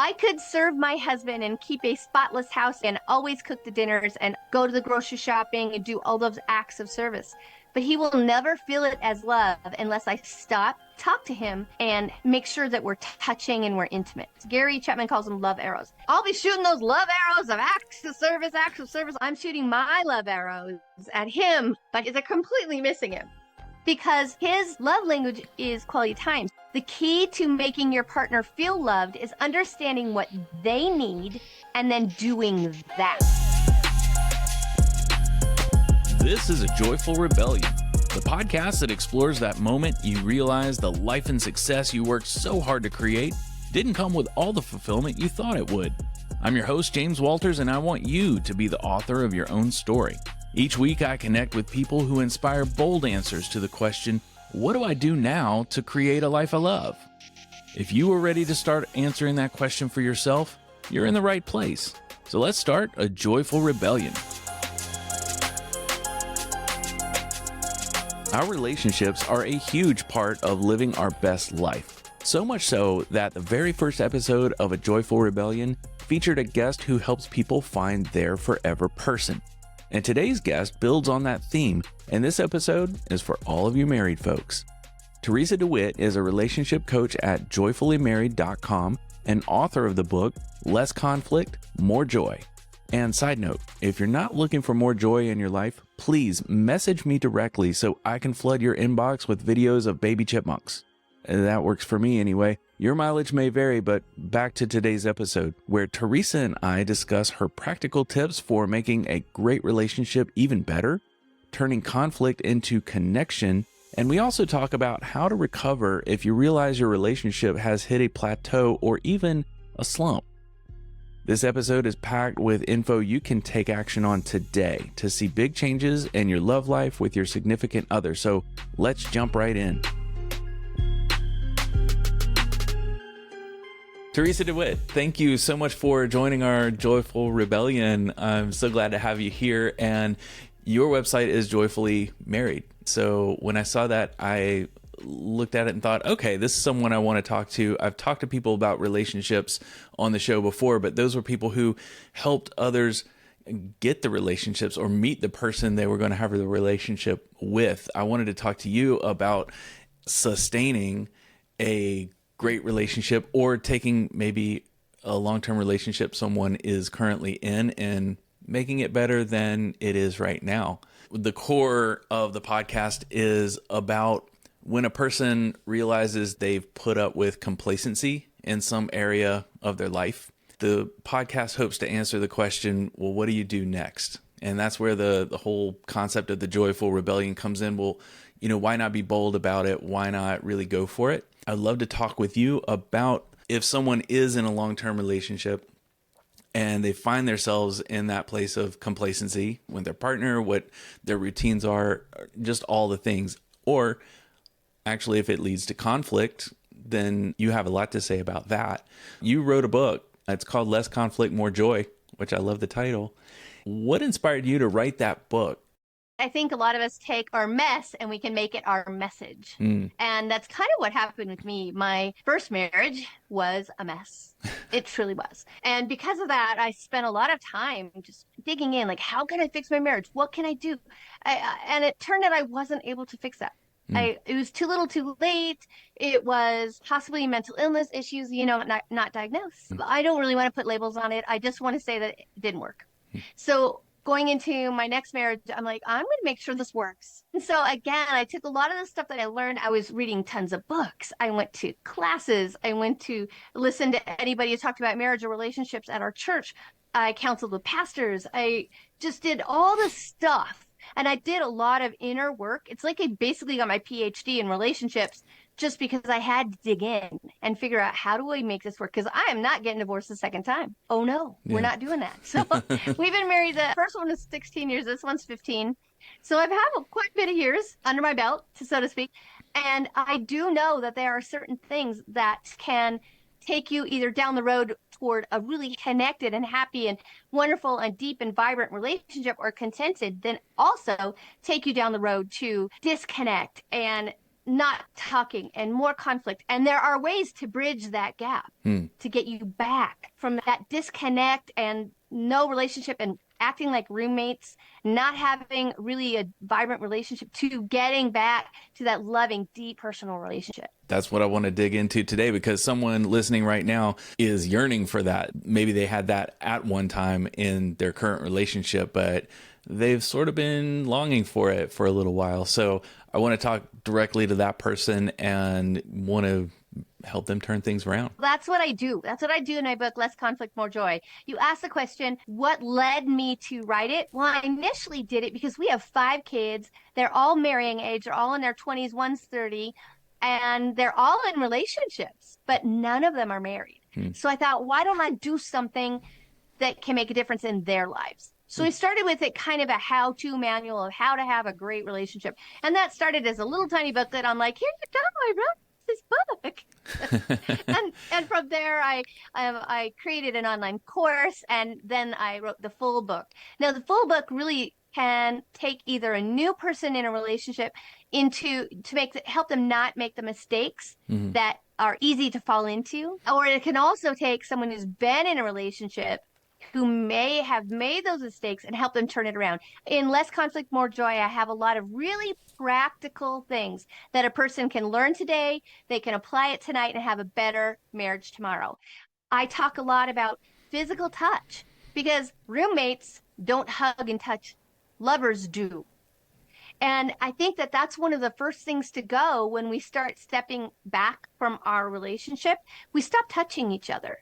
I could serve my husband and keep a spotless house and always cook the dinners and go to the grocery shopping and do all those acts of service. But he will never feel it as love unless I stop, talk to him, and make sure that we're touching and we're intimate. Gary Chapman calls them love arrows. I'll be shooting those love arrows of acts of service, acts of service. I'm shooting my love arrows at him, but they're completely missing him because his love language is quality time. The key to making your partner feel loved is understanding what they need and then doing that. This is A Joyful Rebellion, the podcast that explores that moment you realize the life and success you worked so hard to create didn't come with all the fulfillment you thought it would. I'm your host, James Walters, and I want you to be the author of your own story. Each week, I connect with people who inspire bold answers to the question, what do I do now to create a life I love? If you are ready to start answering that question for yourself, you're in the right place. So let's start a joyful rebellion. Our relationships are a huge part of living our best life. So much so that the very first episode of A Joyful Rebellion featured a guest who helps people find their forever person. And today's guest builds on that theme, and this episode is for all of you married folks. Theresa DeWit is a relationship coach at joyfullymarried.com and author of the book, Less Conflict, More Joy. And side note, if you're not looking for more joy in your life, please message me directly so I can flood your inbox with videos of baby chipmunks. That works for me anyway. Your mileage may vary, but back to today's episode, where Theresa and I discuss her practical tips for making a great relationship even better, turning conflict into connection, and we also talk about how to recover if you realize your relationship has hit a plateau or even a slump. This episode is packed with info you can take action on today to see big changes in your love life with your significant other. So let's jump right in. Theresa DeWit, thank you so much for joining our Joyful Rebellion. I'm so glad to have you here. And your website is Joyfully Married. So when I saw that, I looked at it and thought, okay, this is someone I want to talk to. I've talked to people about relationships on the show before, but those were people who helped others get the relationships or meet the person they were going to have the relationship with. I wanted to talk to you about sustaining a great relationship or taking maybe a long-term relationship someone is currently in and making it better than it is right now. The core of the podcast is about when a person realizes they've put up with complacency in some area of their life. The podcast hopes to answer the question, well, what do you do next? And that's where the whole concept of the joyful rebellion comes in. Well, why not be bold about it? Why not really go for it? I'd love to talk with you about if someone is in a long-term relationship and they find themselves in that place of complacency with their partner, what their routines are, just all the things. Or actually, if it leads to conflict, then you have a lot to say about that. You wrote a book. It's called Less Conflict, More Joy, which I love the title. What inspired you to write that book? I think a lot of us take our mess and we can make it our message. And that's kind of what happened with me. My first marriage was a mess. It truly was. And because of that, I spent a lot of time just digging in, like, how can I fix my marriage? What can I do? And it turned out I wasn't able to fix that. It was too little too late. It was possibly mental illness issues, not diagnosed. I don't really want to put labels on it. I just want to say that it didn't work. So going into my next marriage, I'm like, I'm going to make sure this works. And so again, I took a lot of the stuff that I learned. I was reading tons of books. I went to classes. I went to listen to anybody who talked about marriage or relationships at our church. I counseled with pastors. I just did all this stuff. And I did a lot of inner work. It's like I basically got my PhD in relationships just because I had to dig in and figure out, how do I make this work? Because I am not getting divorced a second time. Oh, no, we're not doing that. So we've been married. The first one was 16 years. This one's 15. So I've had quite a bit of years under my belt, so to speak. And I do know that there are certain things that can take you either down the road toward a really connected and happy and wonderful and deep and vibrant relationship, or contented, then also take you down the road to disconnect and not talking and more conflict. And there are ways to bridge that gap to get you back from that disconnect and no relationship and acting like roommates, not having really a vibrant relationship, to getting back to that loving, deep personal relationship. That's what I want to dig into today, because someone listening right now is yearning for that. Maybe they had that at one time in their current relationship, but they've sort of been longing for it for a little while. So I want to talk directly to that person and want to help them turn things around. That's what I do. That's what I do in my book, Less Conflict, More Joy. You ask the question, what led me to write it? Well, I initially did it because we have 5 kids. They're all marrying age. They're all in their 20s, one's 30, and they're all in relationships, but none of them are married. So I thought, why don't I do something that can make a difference in their lives? So we started with it kind of a how-to manual of how to have a great relationship. And that started as a little tiny booklet. I'm like, here you go, I wrote this book. and from there, I created an online course, and then I wrote the full book. Now, the full book really can take either a new person in a relationship help them not make the mistakes that are easy to fall into, or it can also take someone who's been in a relationship who may have made those mistakes and help them turn it around. In Less Conflict, More Joy, I have a lot of really practical things that a person can learn today, they can apply it tonight, and have a better marriage tomorrow. I talk a lot about physical touch because roommates don't hug and touch, lovers do. And I think that that's one of the first things to go when we start stepping back from our relationship. We stop touching each other.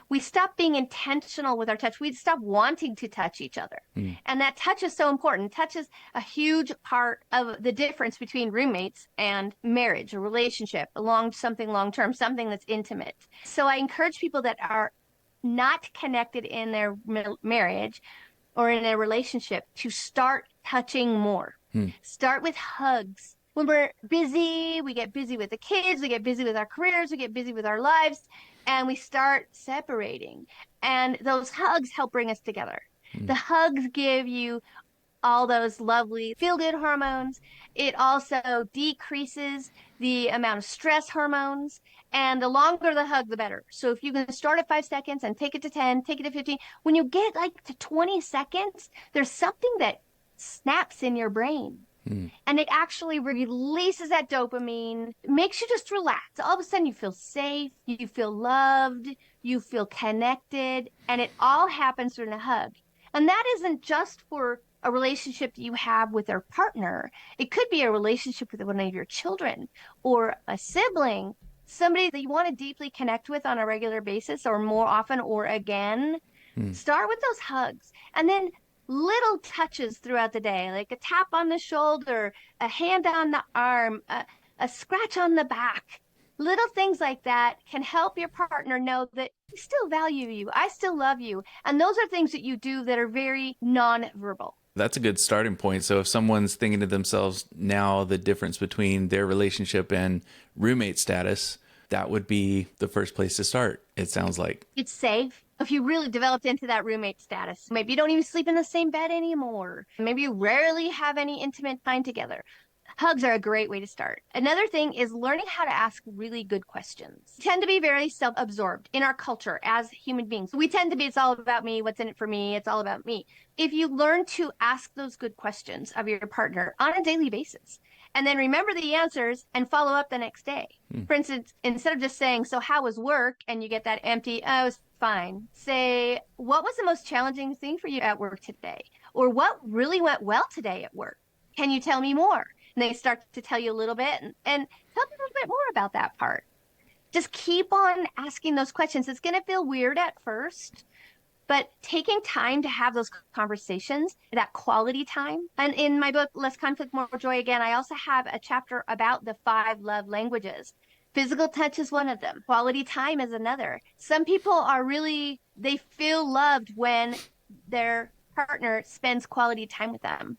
We stop being intentional with our touch. We stop wanting to touch each other. And that touch is so important. Touch is a huge part of the difference between roommates and marriage, a relationship, something long-term, something that's intimate. So I encourage people that are not connected in their marriage or in a relationship to start touching more. Start with hugs. When we're busy, we get busy with the kids, we get busy with our careers, we get busy with our lives, and we start separating. And those hugs help bring us together. The hugs give you all those lovely feel-good hormones. It also decreases the amount of stress hormones. And the longer the hug, the better. So if you can start at 5 seconds and take it to 10, take it to 15, when you get like to 20 seconds, there's something that snaps in your brain. And it actually releases that dopamine, makes you just relax. All of a sudden you feel safe, you feel loved, you feel connected, and it all happens through a hug. And that isn't just for a relationship that you have with your partner. It could be a relationship with one of your children or a sibling, somebody that you want to deeply connect with on a regular basis or more often or again. Start with those hugs. And then little touches throughout the day, like a tap on the shoulder, a hand on the arm, a scratch on the back. Little things like that can help your partner know that I still value you, I still love you. And those are things that you do that are very nonverbal. That's a good starting point. So if someone's thinking to themselves now the difference between their relationship and roommate status, that would be the first place to start, it sounds like. It's safe. If you really developed into that roommate status, maybe you don't even sleep in the same bed anymore. Maybe you rarely have any intimate time together. Hugs are a great way to start. Another thing is learning how to ask really good questions. We tend to be very self-absorbed in our culture as human beings. We tend to be, it's all about me, what's in it for me, it's all about me. If you learn to ask those good questions of your partner on a daily basis, and then remember the answers and follow up the next day. For instance, instead of just saying, so how was work? And you get that empty, oh, it was fine. Say, what was the most challenging thing for you at work today? Or what really went well today at work? Can you tell me more? And they start to tell you a little bit and tell me a little bit more about that part. Just keep on asking those questions. It's going to feel weird at first, but taking time to have those conversations, that quality time. And in my book, Less Conflict, More Joy, again, I also have a chapter about the 5 love languages. Physical touch is one of them. Quality time is another. Some people they feel loved when their partner spends quality time with them.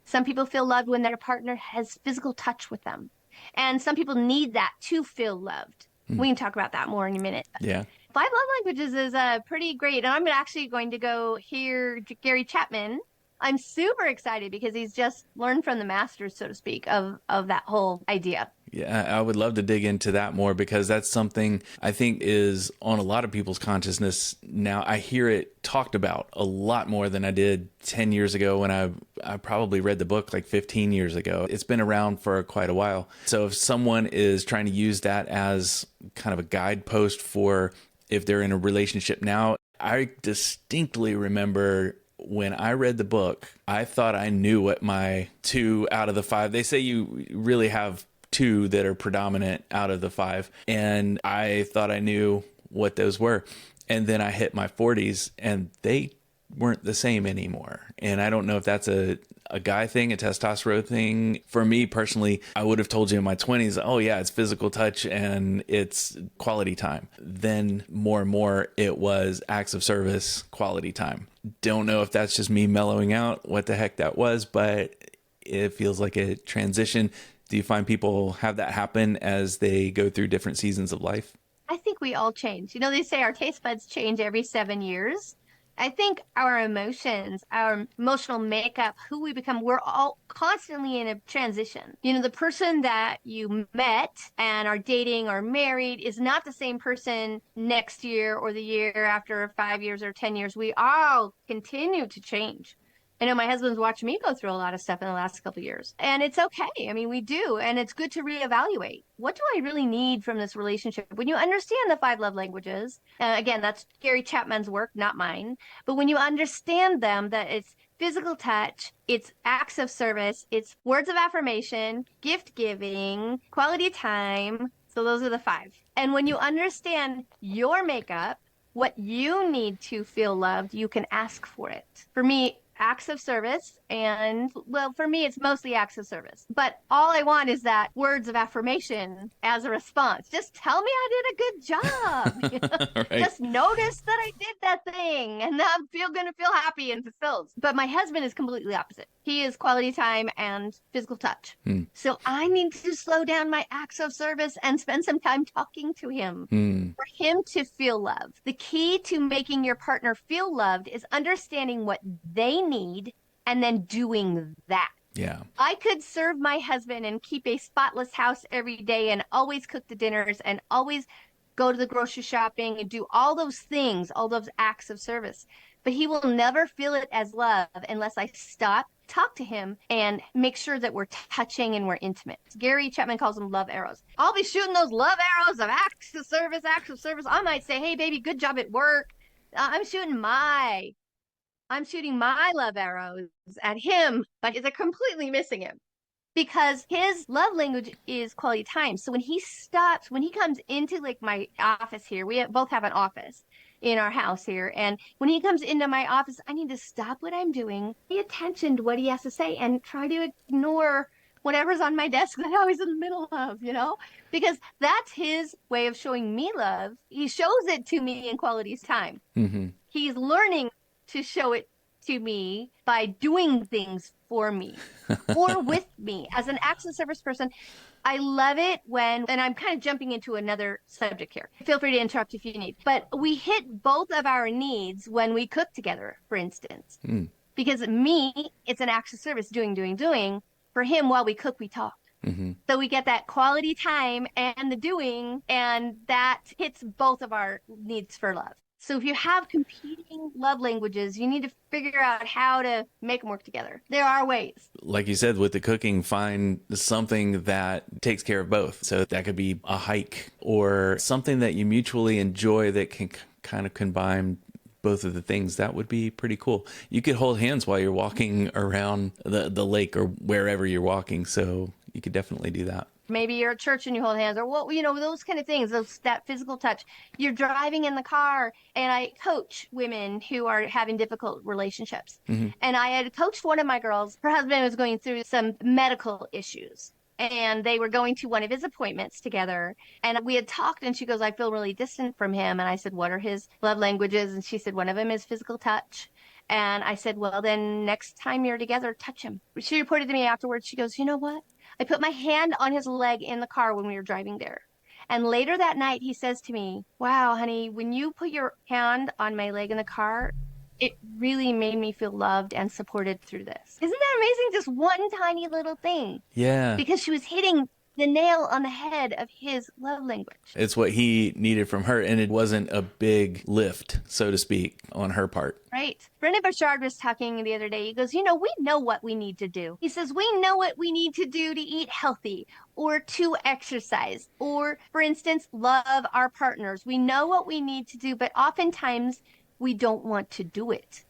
Some people feel loved when their partner has physical touch with them. And some people need that to feel loved. We can talk about that more in a minute. Yeah. 5 love languages is pretty great. And I'm actually going to go hear Gary Chapman. I'm super excited because he's just learned from the masters, so to speak, of that whole idea. Yeah, I would love to dig into that more because that's something I think is on a lot of people's consciousness now. I hear it talked about a lot more than I did 10 years ago when I probably read the book like 15 years ago. It's been around for quite a while. So if someone is trying to use that as kind of a guidepost for if they're in a relationship now, I distinctly remember when I read the book, I thought I knew what my 2 out of the 5, they say you really have 2 that are predominant out of the 5. And I thought I knew what those were. And then I hit my 40s and they weren't the same anymore. And I don't know if that's a guy thing, a testosterone thing. For me personally, I would have told you in my 20s, oh yeah, it's physical touch and it's quality time. Then more and more it was acts of service, quality time. Don't know if that's just me mellowing out, what the heck that was, but it feels like a transition. Do you find people have that happen as they go through different seasons of life? I think we all change. You know, they say our taste buds change every 7 years. I think our emotions, our emotional makeup, who we become, we're all constantly in a transition. You know, the person that you met and are dating or married is not the same person next year or the year after 5 years or 10 years. We all continue to change. I know my husband's watched me go through a lot of stuff in the last couple of years, and it's okay. I mean, we do, and it's good to reevaluate. What do I really need from this relationship? When you understand the 5 love languages, again, that's Gary Chapman's work, not mine. But when you understand them, that it's physical touch, it's acts of service, it's words of affirmation, gift giving, quality time. So those are the 5. And when you understand your makeup, what you need to feel loved, you can ask for it. For me, acts of service, and well, for me it's mostly acts of service, but all I want is that words of affirmation as a response. Just tell me I did a good job. You know? Right. Just notice that I did that thing, and I'm gonna feel happy and fulfilled. But my husband is completely opposite. He is quality time and physical touch. So I need to slow down my acts of service and spend some time talking to him for him to feel loved. The key to making your partner feel loved is understanding what they need and then doing that. Yeah. I could serve my husband and keep a spotless house every day and always cook the dinners and always go to the grocery shopping and do all those things, all those acts of service. But he will never feel it as love unless I stop, talk to him, and make sure that we're touching and we're intimate. Gary Chapman calls them love arrows. I'll be shooting those love arrows of acts of service, acts of service. I might say, hey, baby, good job at work. I'm shooting my love arrows at him, but they're completely missing him because his love language is quality time. So when he comes into like my office here, we both have an office in our house here. And when he comes into my office, I need to stop what I'm doing, pay attention to what he has to say, and try to ignore whatever's on my desk that I was in the middle of, you know, because that's his way of showing me love. He shows it to me in quality time. He's learning to show it to me by doing things for me or with me as an acts of service person. I love it and I'm kind of jumping into another subject here. Feel free to interrupt if you need, but we hit both of our needs when we cook together, for instance, because me, it's an acts of service, doing. For him, while we cook, we talk. So we get that quality time and the doing, and that hits both of our needs for love. So if you have competing love languages, you need to figure out how to make them work together. There are ways. Like you said, with the cooking, find something that takes care of both. So that could be a hike or something that you mutually enjoy that can kind of combine both of the things. That would be pretty cool. You could hold hands while you're walking around the lake or wherever you're walking. So you could definitely do that. Maybe you're at church and you hold hands, or what, you know, those kind of things, that physical touch. You're driving in the car, and I coach women who are having difficult relationships. And I had coached one of my girls. Her husband was going through some medical issues, and they were going to one of his appointments together. And we had talked, and she goes, I feel really distant from him. And I said, what are his love languages? And she said, one of them is physical touch. And I said, well, then next time you're together, touch him. She reported to me afterwards. She goes, you know what? I put my hand on his leg in the car when we were driving there. And later that night, he says to me, wow, honey, when you put your hand on my leg in the car, it really made me feel loved and supported through this. Isn't that amazing? Just one tiny little thing. Yeah. Because she was hitting the nail on the head of his love language. It's what he needed from her, and it wasn't a big lift, so to speak, on her part. Right. Brendan Burchard was talking the other day. He goes, we know what we need to do. He says, we know what we need to do to eat healthy or to exercise or, for instance, love our partners. We know what we need to do, but oftentimes we don't want to do it.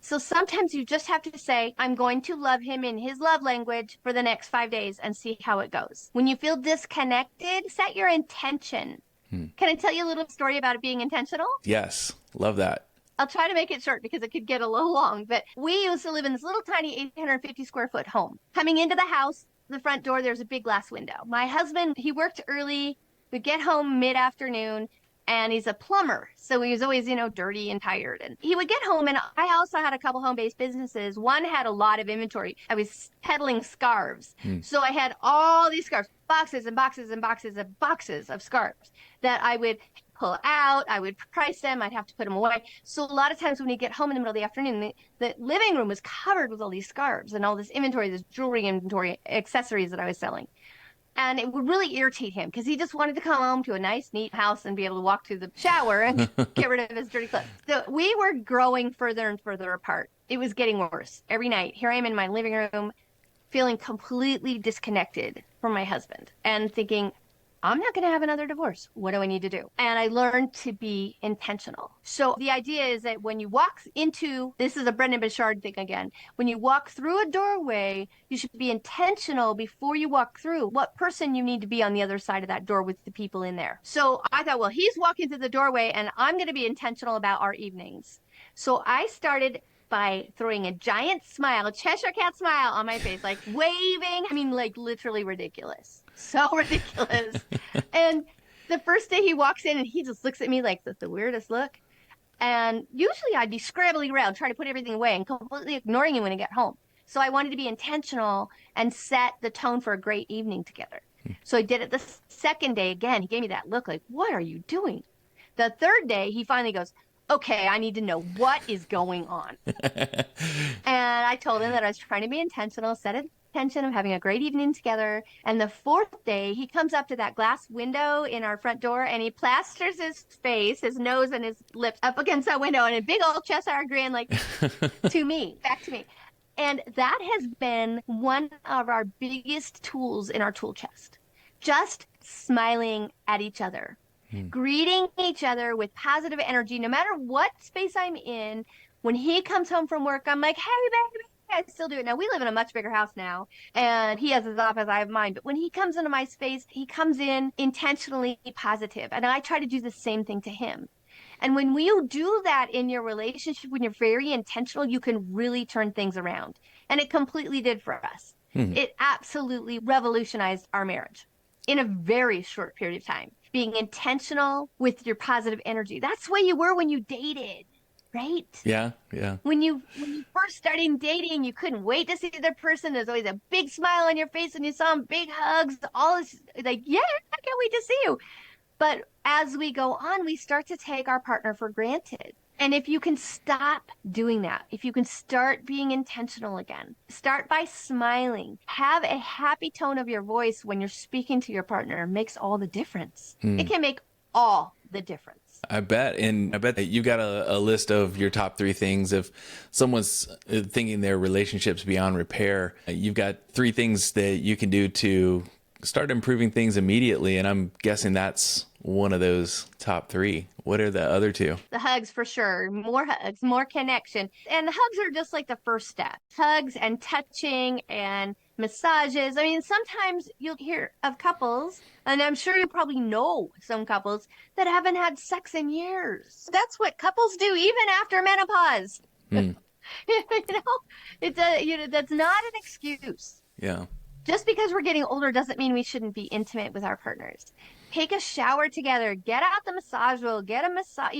So sometimes you just have to say, I'm going to love him in his love language for the next 5 days and see how it goes. When you feel disconnected, set your intention. Can I tell you a little story about it being intentional? Yes. Love that. I'll try to make it short because it could get a little long, but we used to live in this little tiny 850 square foot home. Coming into the house, the front door, there's a big glass window. My husband, he worked early, would get home mid-afternoon, and he's a plumber. So he was always, dirty and tired. And he would get home, and I also had a couple home-based businesses. One had a lot of inventory. I was peddling scarves. So I had all these scarves, boxes and boxes and boxes and boxes of scarves that I would pull out. I would price them. I'd have to put them away. So a lot of times when you get home in the middle of the afternoon, the living room was covered with all these scarves and all this inventory, this jewelry inventory, accessories that I was selling. And it would really irritate him because he just wanted to come home to a nice, neat house and be able to walk to the shower and get rid of his dirty clothes. So we were growing further and further apart. It was getting worse every night. Here I am in my living room, feeling completely disconnected from my husband and thinking, I'm not going to have another divorce. What do I need to do? And I learned to be intentional. So the idea is that when you walk into, this is a Brendan Burchard thing again, when you walk through a doorway, you should be intentional before you walk through what person you need to be on the other side of that door with the people in there. So I thought, well, he's walking through the doorway and I'm going to be intentional about our evenings. So I started by throwing a giant smile, a Cheshire cat smile on my face, like waving. I mean, like literally ridiculous. So ridiculous. And the first day he walks in and he just looks at me like the weirdest look. And usually I'd be scrambling around trying to put everything away and completely ignoring him when I get home. So I wanted to be intentional and set the tone for a great evening together. So I did it the second day again. He gave me that look like, what are you doing? The third day, he finally goes, okay, I need to know what is going on. And I told him that I was trying to be intentional, set an intention of having a great evening together. And the fourth day, he comes up to that glass window in our front door and he plasters his face, his nose and his lips up against that window and a big old Cheshire grin, like to me, back to me. And that has been one of our biggest tools in our tool chest. Just smiling at each other. Greeting each other with positive energy, no matter what space I'm in. When he comes home from work, I'm like, hey, baby, I still do it. Now, we live in a much bigger house now, and he has his office, I have mine. But when he comes into my space, he comes in intentionally positive, and I try to do the same thing to him. And when you do that in your relationship, when you're very intentional, you can really turn things around. And it completely did for us. It absolutely revolutionized our marriage in a very short period of time. Being intentional with your positive energy. That's the way you were when you dated, right? Yeah. When you first started dating, you couldn't wait to see the other person. There's always a big smile on your face when you saw them, big hugs, all this, like, yeah, I can't wait to see you. But as we go on, we start to take our partner for granted. And if you can stop doing that, if you can start being intentional again, start by smiling, have a happy tone of your voice when you're speaking to your partner, it makes all the difference. It can make all the difference. I bet. And I bet that you got a list of your top 3 things. If someone's thinking their relationship's beyond repair, you've got 3 things that you can do to start improving things immediately. And I'm guessing that's one of those top 3. What are the other 2? The hugs, for sure. More hugs, more connection. And the hugs are just like the first step. Hugs and touching and massages. I mean, sometimes you'll hear of couples, and I'm sure you probably know some couples that haven't had sex in years. That's what couples do even after menopause. That's not an excuse. Yeah. Just because we're getting older doesn't mean we shouldn't be intimate with our partners. Take a shower together, get out the massage roll, get a massage,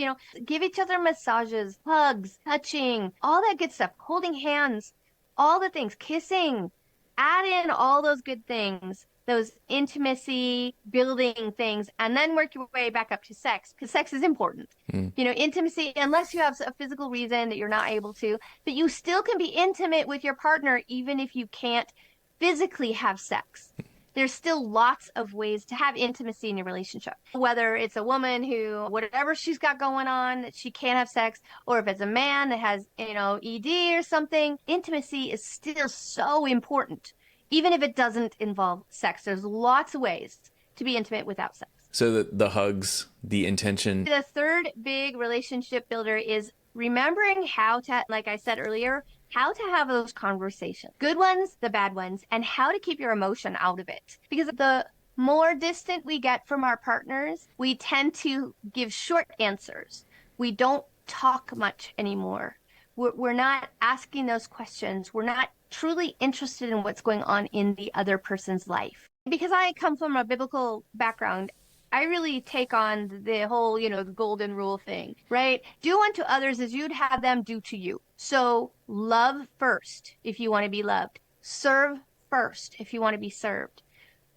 give each other massages, hugs, touching, all that good stuff, holding hands, all the things, kissing, add in all those good things, those intimacy building things, and then work your way back up to sex, because sex is important. Intimacy, unless you have a physical reason that you're not able to, but you still can be intimate with your partner even if you can't physically have sex. there's still lots of ways to have intimacy in your relationship. Whether it's a woman who, whatever she's got going on, that she can't have sex, or if it's a man that has, ED or something, intimacy is still so important. Even if it doesn't involve sex, there's lots of ways to be intimate without sex. So the hugs, the intention. The third big relationship builder is remembering how to, like I said earlier, how to have those conversations, good ones, the bad ones, and how to keep your emotion out of it. Because the more distant we get from our partners, we tend to give short answers. We don't talk much anymore. We're not asking those questions. We're not truly interested in what's going on in the other person's life. Because I come from a biblical background, I really take on the whole, the golden rule thing, right? Do unto others as you'd have them do to you. So love first if you want to be loved. Serve first if you want to be served.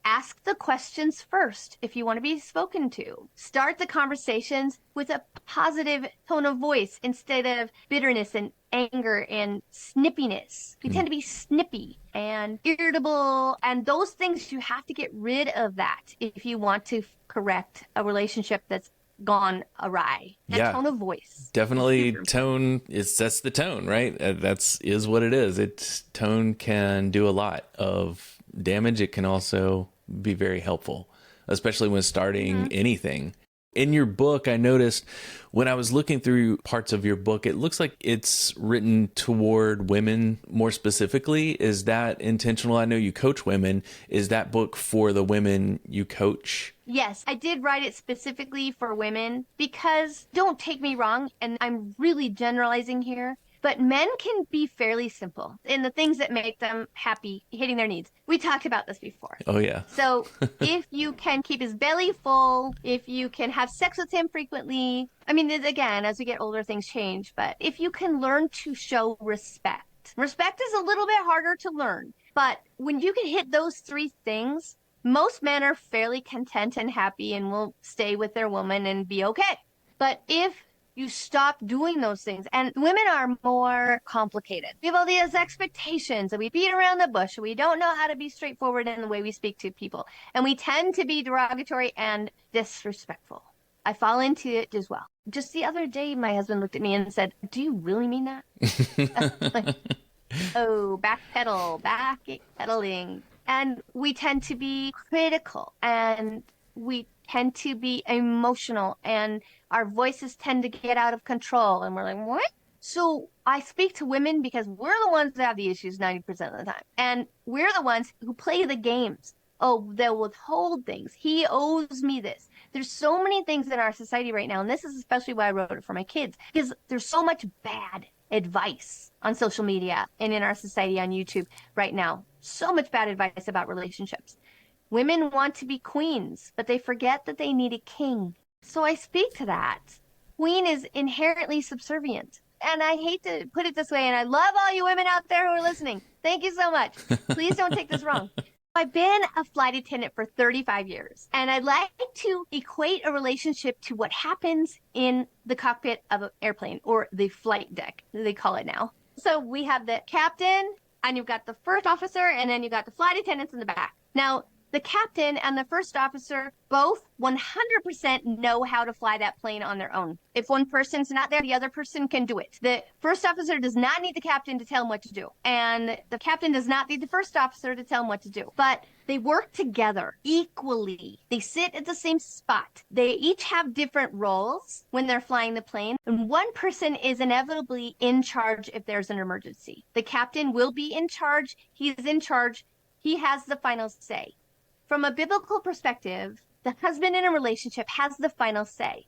Ask the questions first if you want to be spoken to. Start the conversations with a positive tone of voice instead of bitterness and anger and snippiness. We tend to be snippy and irritable, and those things, you have to get rid of that if you want to correct a relationship that's gone awry. Yeah. Tone of voice. Definitely tone sets the tone, right? Is what it is. Tone can do a lot of damage. It can also be very helpful, especially when starting anything. In your book, I noticed when I was looking through parts of your book, it looks like it's written toward women more specifically. Is that intentional? I know you coach women. Is that book for the women you coach? Yes, I did write it specifically for women because, don't take me wrong, and I'm really generalizing here, but men can be fairly simple in the things that make them happy, hitting their needs. We talked about this before. Oh, yeah. So if you can keep his belly full, if you can have sex with him frequently, I mean, again, as we get older, things change, but if you can learn to show respect. Respect is a little bit harder to learn, but when you can hit those three things, most men are fairly content and happy and will stay with their woman and be okay. But if you stop doing those things, and women are more complicated. We have all these expectations and we beat around the bush. We don't know how to be straightforward in the way we speak to people. And we tend to be derogatory and disrespectful. I fall into it as well. Just the other day, my husband looked at me and said, "Do you really mean that?" Like, oh, backpedaling. And we tend to be critical and we tend to be emotional and our voices tend to get out of control. And we're like, what? So I speak to women because we're the ones that have the issues 90% of the time. And we're the ones who play the games. Oh, they'll withhold things. He owes me this. There's so many things in our society right now. And this is especially why I wrote it for my kids, because there's so much bad advice on social media and in our society on YouTube right now. So much bad advice about relationships. Women want to be queens, but they forget that they need a king. So I speak to that. Queen is inherently subservient. And I hate to put it this way, and I love all you women out there who are listening. Thank you so much. Please don't take this wrong. I've been a flight attendant for 35 years, and I'd like to equate a relationship to what happens in the cockpit of an airplane, or the flight deck, they call it now. So we have the captain, and you've got the first officer, and then you've got the flight attendants in the back. Now, the captain and the first officer both 100% know how to fly that plane on their own. If one person's not there, the other person can do it. The first officer does not need the captain to tell him what to do. And the captain does not need the first officer to tell him what to do. But they work together equally. They sit at the same spot. They each have different roles when they're flying the plane. And one person is inevitably in charge if there's an emergency. The captain will be in charge. He's in charge. He has the final say. From a biblical perspective, the husband in a relationship has the final say.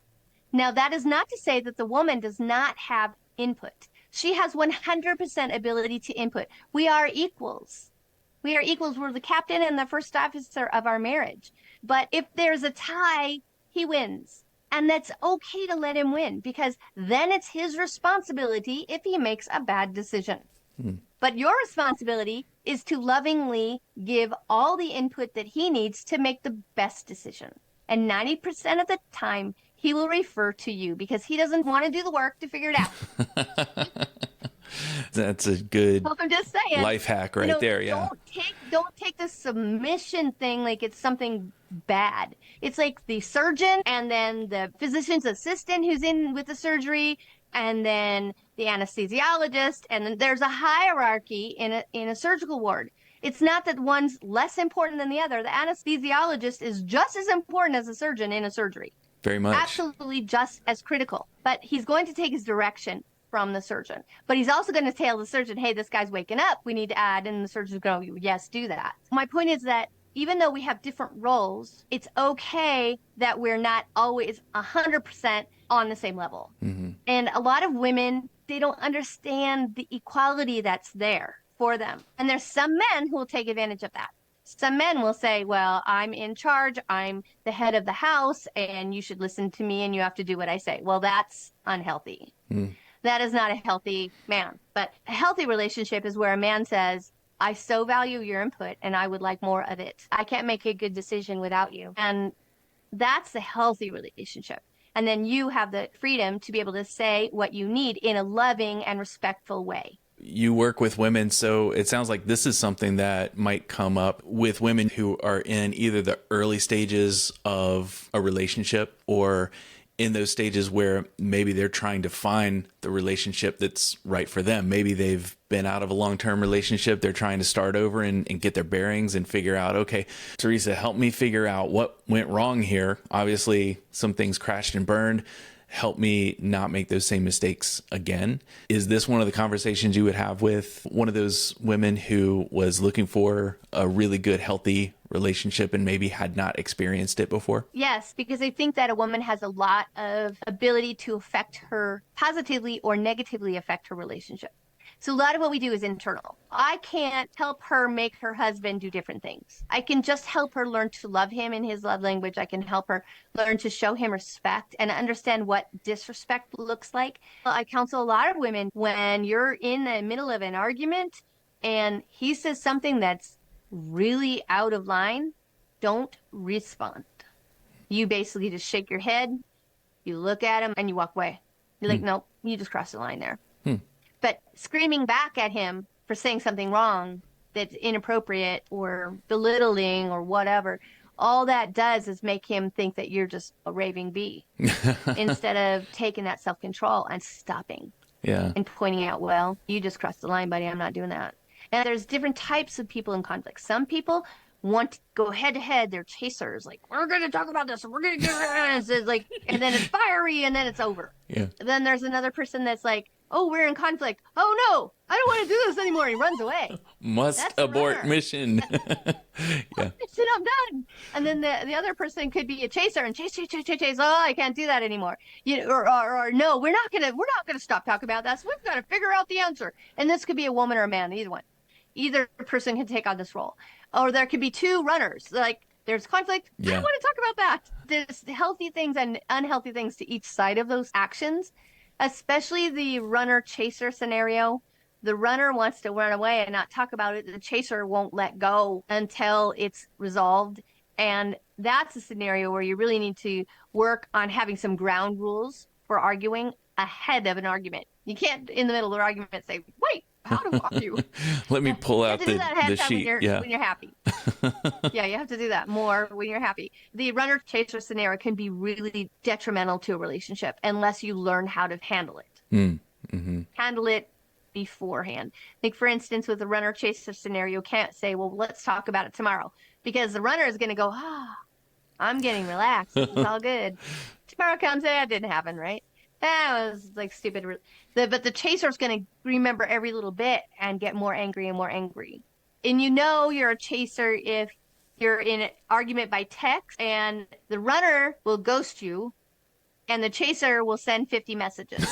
Now, that is not to say that the woman does not have input. She has 100% ability to input. We are equals. We are equals. We're the captain and the first officer of our marriage. But if there's a tie, he wins. And that's okay to let him win, because then it's his responsibility if he makes a bad decision. But your responsibility is to lovingly give all the input that he needs to make the best decision. And 90% of the time, he will refer to you because he doesn't want to do the work to figure it out. That's a good Well, I'm just saying, life hack right there. Yeah. Don't take the submission thing like it's something bad. It's like the surgeon and then the physician's assistant who's in with the surgery, and then the anesthesiologist, and then there's a hierarchy in a surgical ward. It's not that one's less important than the other. The anesthesiologist is just as important as a surgeon in a surgery. Very much. Absolutely just as critical. But he's going to take his direction from the surgeon. But he's also going to tell the surgeon, hey, this guy's waking up. We need to add. And the surgeon's going to go, yes, do that. My point is that even though we have different roles, it's okay that we're not always 100% on the same level. Mm-hmm. And a lot of women, they don't understand the equality that's there for them. And there's some men who will take advantage of that. Some men will say, well, I'm in charge. I'm the head of the house, and you should listen to me, and you have to do what I say. Well, that's unhealthy. That is not a healthy man. But a healthy relationship is where a man says, I so value your input, and I would like more of it. I can't make a good decision without you. And that's a healthy relationship. And then you have the freedom to be able to say what you need in a loving and respectful way. You work with women, so it sounds like this is something that might come up with women who are in either the early stages of a relationship or in those stages where maybe they're trying to find the relationship that's right for them. Maybe they've been out of a long-term relationship. They're trying to start over and get their bearings and figure out, okay, Theresa, help me figure out what went wrong here. Obviously, some things crashed and burned. Help me not make those same mistakes again. Is this one of the conversations you would have with one of those women who was looking for a really good, healthy relationship and maybe had not experienced it before? Yes, because I think that a woman has a lot of ability to affect her positively or negatively affect her relationship. So a lot of what we do is internal. I can't help her make her husband do different things. I can just help her learn to love him in his love language. I can help her learn to show him respect and understand what disrespect looks like. I counsel a lot of women when you're in the middle of an argument and he says something that's really out of line, don't respond. You basically just shake your head, you look at him, and you walk away. You're like, nope, you just crossed the line there. But screaming back at him for saying something wrong that's inappropriate or belittling or whatever, all that does is make him think that you're just a raving bee instead of taking that self-control and stopping and pointing out, well, you just crossed the line, buddy. I'm not doing that. And there's different types of people in conflict. Some people want to go head to head. They're chasers. Like, we're going to talk about this. And we're going to get it. Like, and then it's fiery and then it's over. Yeah. Then there's another person that's like, oh, we're in conflict. Oh, no, I don't want to do this anymore. He runs away. Must abort mission. Yeah. Shit, I'm done. And then the other person could be a chaser and chase. Oh, I can't do that anymore. Or no, we're not gonna stop talking about this. We've got to figure out the answer. And this could be a woman or a man, either one. Either person can take on this role. Or there could be two runners. Like, there's conflict. Yeah. I don't want to talk about that. There's healthy things and unhealthy things to each side of those actions, especially the runner-chaser scenario. The runner wants to run away and not talk about it. The chaser won't let go until it's resolved. And that's a scenario where you really need to work on having some ground rules for arguing ahead of an argument. You can't, in the middle of the argument, say, wait, how to argue? Let me pull out the sheet. When you're happy. Yeah, you have to do that more when you're happy. The runner-chaser scenario can be really detrimental to a relationship unless you learn how to handle it. Mm-hmm. Handle it beforehand. Like, for instance, with the runner-chaser scenario, you can't say, well, let's talk about it tomorrow. Because the runner is going to go, I'm getting relaxed. It's all good. Tomorrow comes, that didn't happen, right? That was like stupid. But the chaser is going to remember every little bit and get more angry and more angry. And you know you're a chaser if you're in an argument by text and the runner will ghost you and the chaser will send 50 messages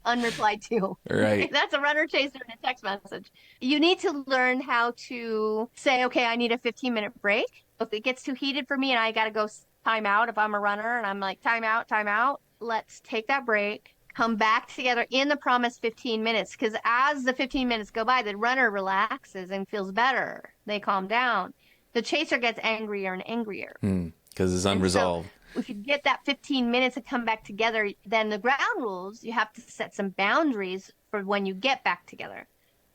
unreplied to. Right. That's a runner chaser in a text message. You need to learn how to say, okay, I need a 15-minute break. If it gets too heated for me and I got to go time out, if I'm a runner and I'm like, time out. Let's take that break, come back together in the promised 15 minutes. Because as the 15 minutes go by, the runner relaxes and feels better. They calm down. The chaser gets angrier and angrier. Because it's unresolved. So if you get that 15 minutes to come back together, then the ground rules, you have to set some boundaries for when you get back together.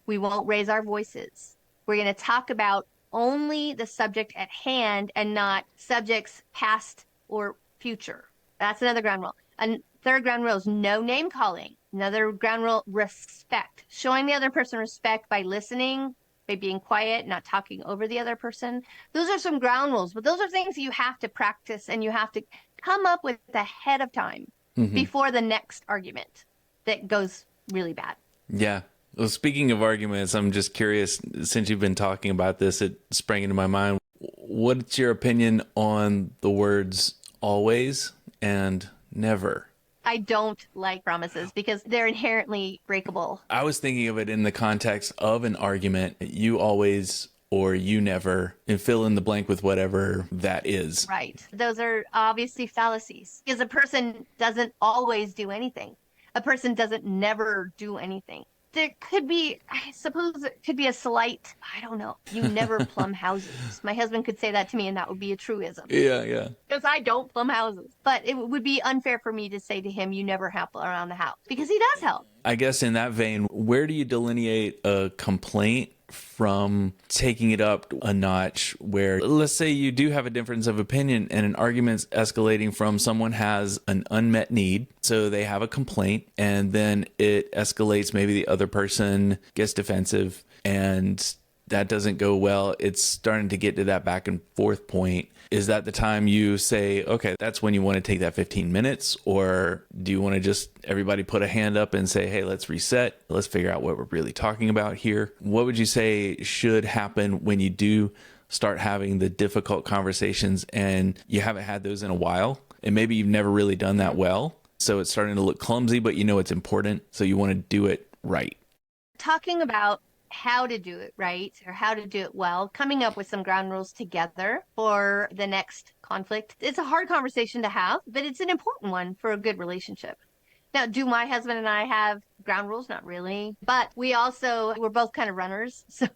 We won't raise our voices. We're going to talk about only the subject at hand and not subjects past or future. That's another ground rule. And third ground rule is no name calling. Another ground rule, respect. Showing the other person respect by listening, by being quiet, not talking over the other person. Those are some ground rules, but those are things you have to practice and you have to come up with ahead of time before the next argument that goes really bad. Yeah. Well, speaking of arguments, I'm just curious, since you've been talking about this, it sprang into my mind. What's your opinion on the words always and never? I don't like promises because they're inherently breakable. I was thinking of it in the context of an argument, you always or you never, and fill in the blank with whatever that is. Right. Those are obviously fallacies because a person doesn't always do anything. A person doesn't never do anything. There could be, I suppose it could be a slight, I don't know, you never plumb houses. My husband could say that to me and that would be a truism. Yeah. Because I don't plumb houses. But it would be unfair for me to say to him, you never help around the house. Because he does help. I guess in that vein, where do you delineate a complaint from taking it up a notch where, let's say you do have a difference of opinion and an argument's escalating from someone has an unmet need, so they have a complaint, and then it escalates, maybe the other person gets defensive and that doesn't go well. It's starting to get to that back and forth point. Is that the time you say, okay, that's when you want to take that 15 minutes? Or do you want to just everybody put a hand up and say, hey, let's reset. Let's figure out what we're really talking about here. What would you say should happen when you do start having the difficult conversations and you haven't had those in a while? And maybe you've never really done that well. So it's starting to look clumsy, but you know it's important. So you want to do it right. Talking about how to do it right or how to do it well, coming up with some ground rules together for the next conflict. It's a hard conversation to have, but it's an important one for a good relationship. Now, do my husband and I have ground rules? Not really, but we're both kind of runners. So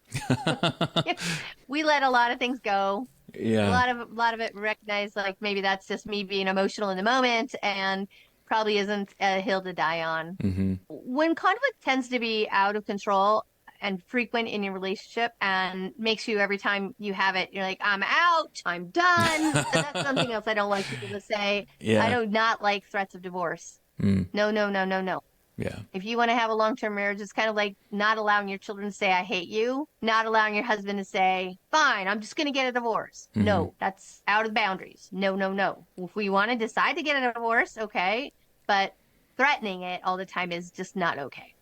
we let a lot of things go. Yeah. A lot of it recognize like maybe that's just me being emotional in the moment and probably isn't a hill to die on. Mm-hmm. When conflict tends to be out of control and frequent in your relationship and makes you every time you have it, you're like, I'm out, I'm done. That's something else I don't like people to say. Yeah. I do not like threats of divorce. No. Yeah. If you want to have a long-term marriage, it's kind of like not allowing your children to say, I hate you, not allowing your husband to say, fine, I'm just going to get a divorce. Mm-hmm. No, that's out of boundaries. No. If we want to decide to get a divorce, okay, but threatening it all the time is just not okay.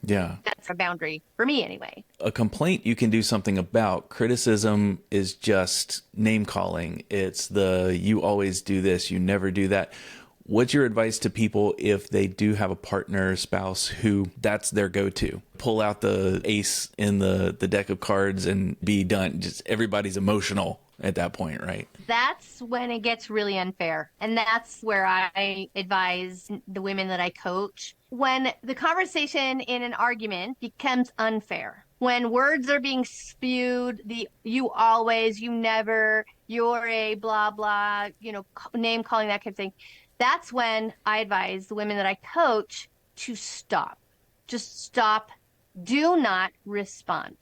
Yeah. That's a boundary for me anyway. A complaint you can do something about. Criticism is just name calling. It's the you always do this, you never do that. What's your advice to people if they do have a partner, spouse who that's their go-to? Pull out the ace in the deck of cards and be done. Just everybody's emotional at that point, right? That's when it gets really unfair. And that's where I advise the women that I coach. When the conversation in an argument becomes unfair, when words are being spewed, the you always, you never, you're a blah, blah, name calling, that kind of thing. That's when I advise the women that I coach to stop. Just stop. Do not respond.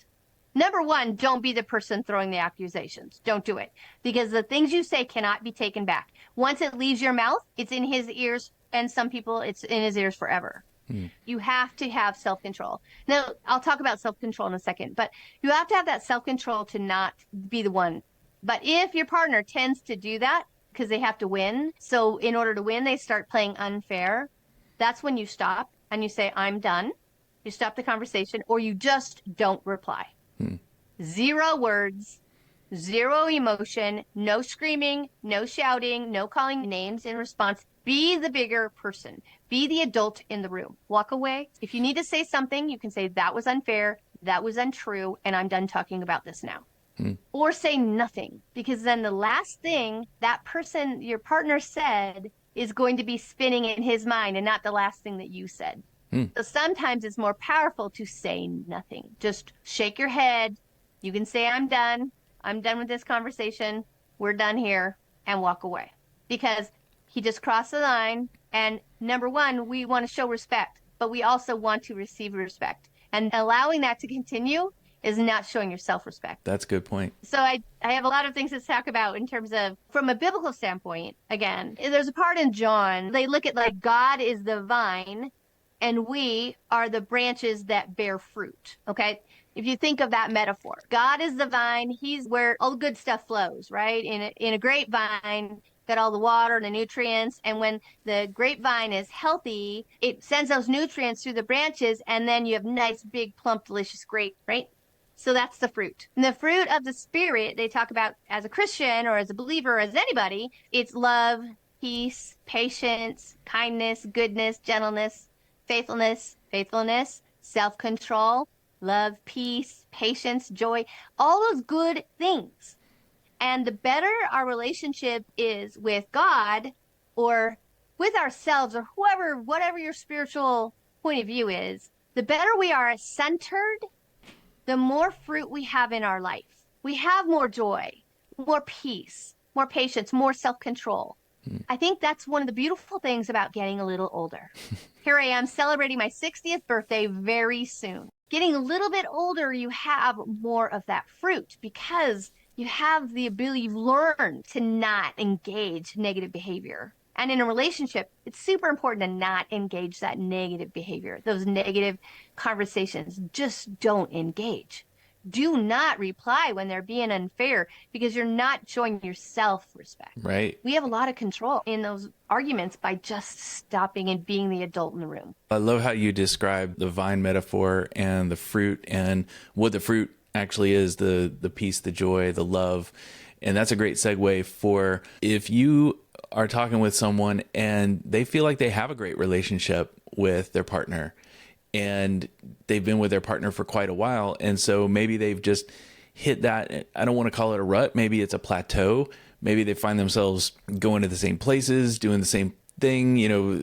Number one, don't be the person throwing the accusations. Don't do it. Because the things you say cannot be taken back. Once it leaves your mouth, it's in his ears, and some people, it's in his ears forever. You have to have self-control. Now, I'll talk about self-control in a second, but you have to have that self-control to not be the one. But if your partner tends to do that, because they have to win, so in order to win, they start playing unfair, that's when you stop and you say, I'm done. You stop the conversation, or you just don't reply. 0 words, 0 emotion, no screaming, no shouting, no calling names in response. Be the bigger person. Be the adult in the room. Walk away. If you need to say something, you can say, that was unfair, that was untrue, and I'm done talking about this now. Or say nothing, because then the last thing that person, your partner said, is going to be spinning in his mind and not the last thing that you said. So sometimes it's more powerful to say nothing. Just shake your head. You can say, I'm done. I'm done with this conversation. We're done here, and walk away. Because he just crossed the line. And number one, we want to show respect. but we also want to receive respect. And allowing that to continue is not showing your self-respect. That's a good point. So I have a lot of things to talk about in terms of, from a biblical standpoint, again, there's a part in John, they look at like God is the vine and we are the branches that bear fruit, okay? If you think of that metaphor, God is the vine, he's where all the good stuff flows, right? In a grapevine, got all the water and the nutrients. And when the grapevine is healthy, it sends those nutrients through the branches, and then you have nice, big, plump, delicious grape, right? So that's the fruit. And the fruit of the Spirit, they talk about as a Christian or as a believer or as anybody, it's love, peace, patience, kindness, goodness, gentleness, faithfulness, self-control, love, peace, patience, joy, all those good things. And the better our relationship is with God or with ourselves or whoever, whatever your spiritual point of view is, the better we are centered, the more fruit we have in our life. We have more joy, more peace, more patience, more self-control. I think that's one of the beautiful things about getting a little older. Here I am celebrating my 60th birthday very soon. Getting a little bit older, you have more of that fruit because you have the ability, you've learned to not engage negative behavior. And in a relationship, it's super important to not engage that negative behavior, those negative conversations. Just don't engage. Do not reply when they're being unfair because you're not showing yourself respect. Right. We have a lot of control in those arguments by just stopping and being the adult in the room. I love how you describe the vine metaphor and the fruit and what the fruit actually is, the peace, the joy, the love. And that's a great segue for if you are talking with someone and they feel like they have a great relationship with their partner and they've been with their partner for quite a while. And so maybe they've just hit that, I don't want to call it a rut. Maybe it's a plateau. Maybe they find themselves going to the same places, doing the same thing,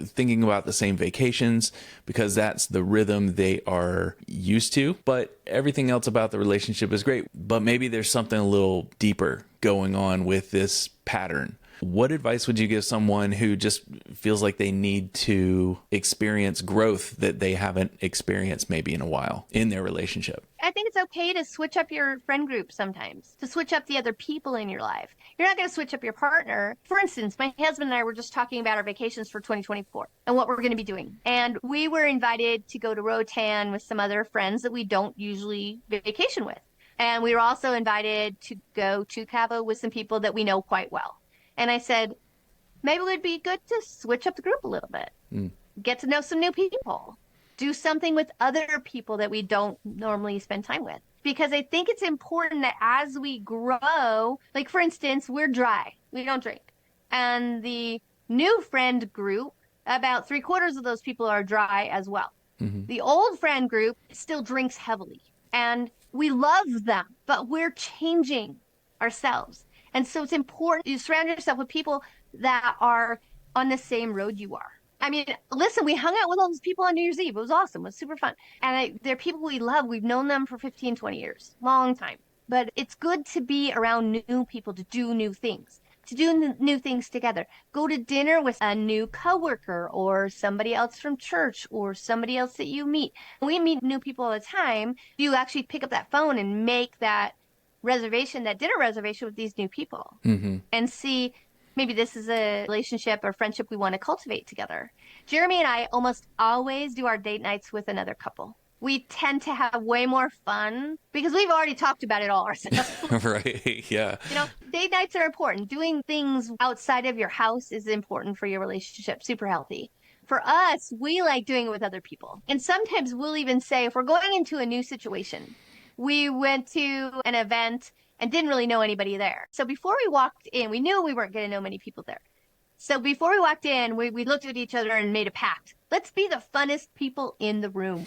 thinking about the same vacations because that's the rhythm they are used to. But everything else about the relationship is great. But maybe there's something a little deeper going on with this pattern. What advice would you give someone who just feels like they need to experience growth that they haven't experienced maybe in a while in their relationship? I think it's okay to switch up your friend group sometimes, to switch up the other people in your life. You're not going to switch up your partner. For instance, my husband and I were just talking about our vacations for 2024 and what we're going to be doing. And we were invited to go to Roatan with some other friends that we don't usually vacation with. And we were also invited to go to Cabo with some people that we know quite well. And I said, maybe it would be good to switch up the group a little bit, get to know some new people, do something with other people that we don't normally spend time with. Because I think it's important that as we grow, like for instance, we're dry, we don't drink. And the new friend group, about 3/4 of those people are dry as well. Mm-hmm. The old friend group still drinks heavily and we love them, but we're changing ourselves. And so it's important you surround yourself with people that are on the same road you are. I mean, listen, we hung out with all those people on New Year's Eve. It was awesome. It was super fun. And they're people we love. We've known them for 15, 20 years, long time. But it's good to be around new people, to do new things, to do new things together. Go to dinner with a new coworker or somebody else from church or somebody else that you meet. We meet new people all the time. You actually pick up that phone and make that reservation, that dinner reservation with these new people and see maybe this is a relationship or friendship we want to cultivate together. Jeremy and I almost always do our date nights with another couple. We tend to have way more fun because we've already talked about it all ourselves. Right. Yeah. Date nights are important. Doing things outside of your house is important for your relationship. Super healthy. For us, we like doing it with other people. And sometimes we'll even say, if we're going into a new situation, we went to an event and didn't really know anybody there. So before we walked in, we knew we weren't going to know many people there. So before we walked in, we looked at each other and made a pact. Let's be the funnest people in the room.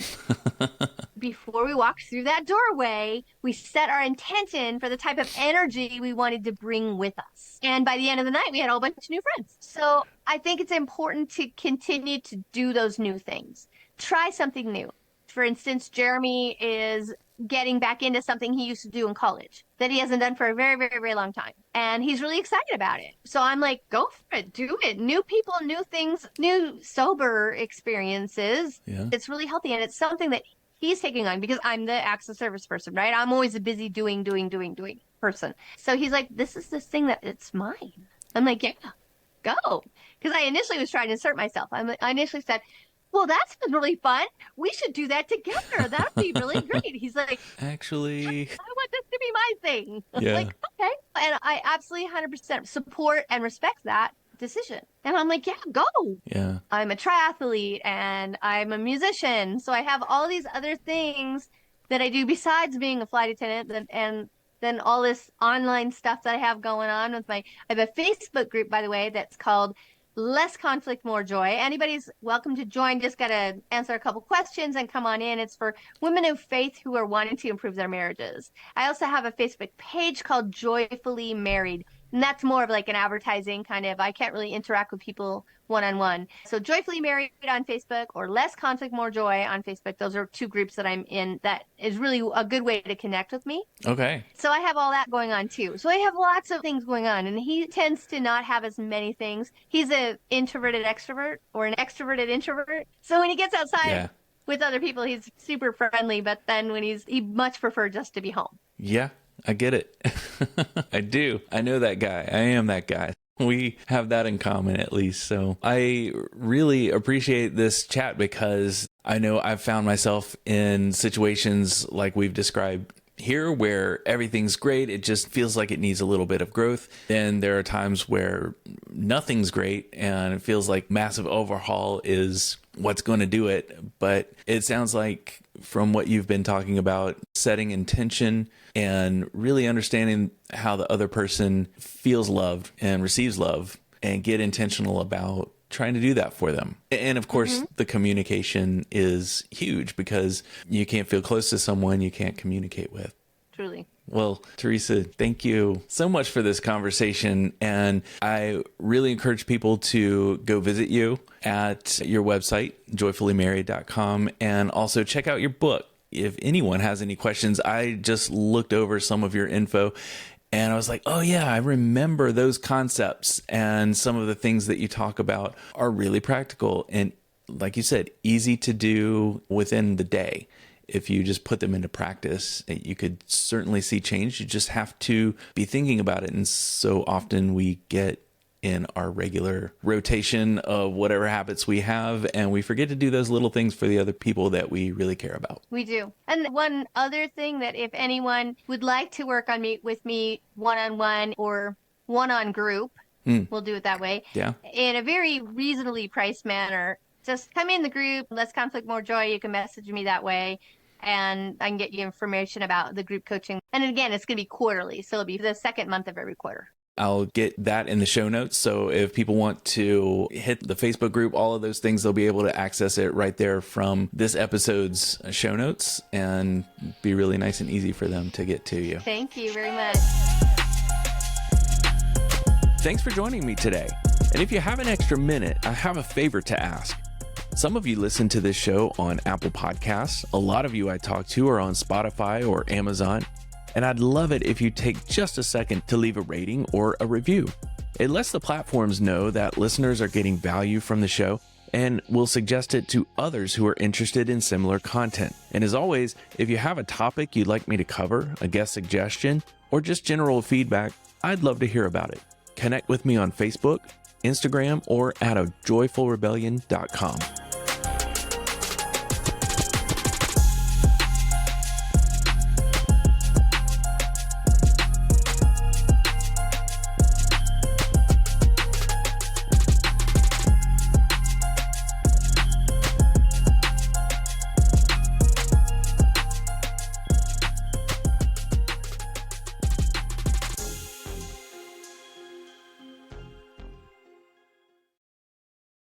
Before we walked through that doorway, we set our intention for the type of energy we wanted to bring with us. And by the end of the night, we had a whole bunch of new friends. So I think it's important to continue to do those new things. Try something new. For instance, Jeremy is getting back into something he used to do in college that he hasn't done for a very, very, very long time. And he's really excited about it. So I'm like, go for it, do it. New people, new things, new sober experiences. Yeah. It's really healthy. And it's something that he's taking on because I'm the acts of service person, right? I'm always a busy doing person. So he's like, this is this thing that it's mine. I'm like, yeah, go. Because I initially was trying to insert myself. I initially said, well, that's been really fun. We should do that together. That would be really great. He's like, actually, I want this to be my thing. I'm yeah. like, okay. And I absolutely 100% support and respect that decision. And I'm like, yeah, go. Yeah. I'm a triathlete and I'm a musician. So I have all these other things that I do besides being a flight attendant and then all this online stuff that I have going on with I have a Facebook group, by the way, that's called Less Conflict, More Joy. Anybody's welcome to join. Just got to answer a couple questions and come on in. It's for women of faith who are wanting to improve their marriages. I also have a Facebook page called Joyfully Married. And that's more of like an advertising kind of, I can't really interact with people one-on-one. So Joyfully Married on Facebook or Less Conflict, More Joy on Facebook. Those are two groups that I'm in that is really a good way to connect with me. Okay. So I have all that going on too. So I have lots of things going on, and he tends to not have as many things. He's an introverted extrovert or an extroverted introvert. So when he gets outside with other people, he's super friendly, but then when he much prefer just to be home. Yeah. I get it. I do. I know that guy. I am that guy. We have that in common, at least. So I really appreciate this chat because I know I've found myself in situations like we've described here where everything's great. It just feels like it needs a little bit of growth. Then there are times where nothing's great and it feels like massive overhaul is what's going to do it. But it sounds like from what you've been talking about, setting intention and really understanding how the other person feels loved and receives love and get intentional about trying to do that for them. And of course, the communication is huge because you can't feel close to someone you can't communicate with. Truly. Well, Theresa, thank you so much for this conversation. And I really encourage people to go visit you at your website, joyfullymarried.com, and also check out your book. If anyone has any questions, I just looked over some of your info and I was like, oh yeah, I remember those concepts, and some of the things that you talk about are really practical and, like you said, easy to do within the day. If you just put them into practice, you could certainly see change. You just have to be thinking about it. And so often we get in our regular rotation of whatever habits we have, and we forget to do those little things for the other people that we really care about. We do. And one other thing, that if anyone would like to work on with me one-on-one or one-on group, we'll do it that way, in a very reasonably priced manner, just come in the group, Less Conflict, More Joy. You can message me that way, and I can get you information about the group coaching. And again, it's going to be quarterly, so it'll be the second month of every quarter. I'll get that in the show notes. So if people want to hit the Facebook group, all of those things, they'll be able to access it right there from this episode's show notes, and be really nice and easy for them to get to you. Thank you very much. Thanks for joining me today. And if you have an extra minute, I have a favor to ask. Some of you listen to this show on Apple Podcasts. A lot of you I talk to are on Spotify or Amazon. And I'd love it if you take just a second to leave a rating or a review. It lets the platforms know that listeners are getting value from the show and will suggest it to others who are interested in similar content. And as always, if you have a topic you'd like me to cover, a guest suggestion, or just general feedback, I'd love to hear about it. Connect with me on Facebook, Instagram, or at joyfulrebellion.com.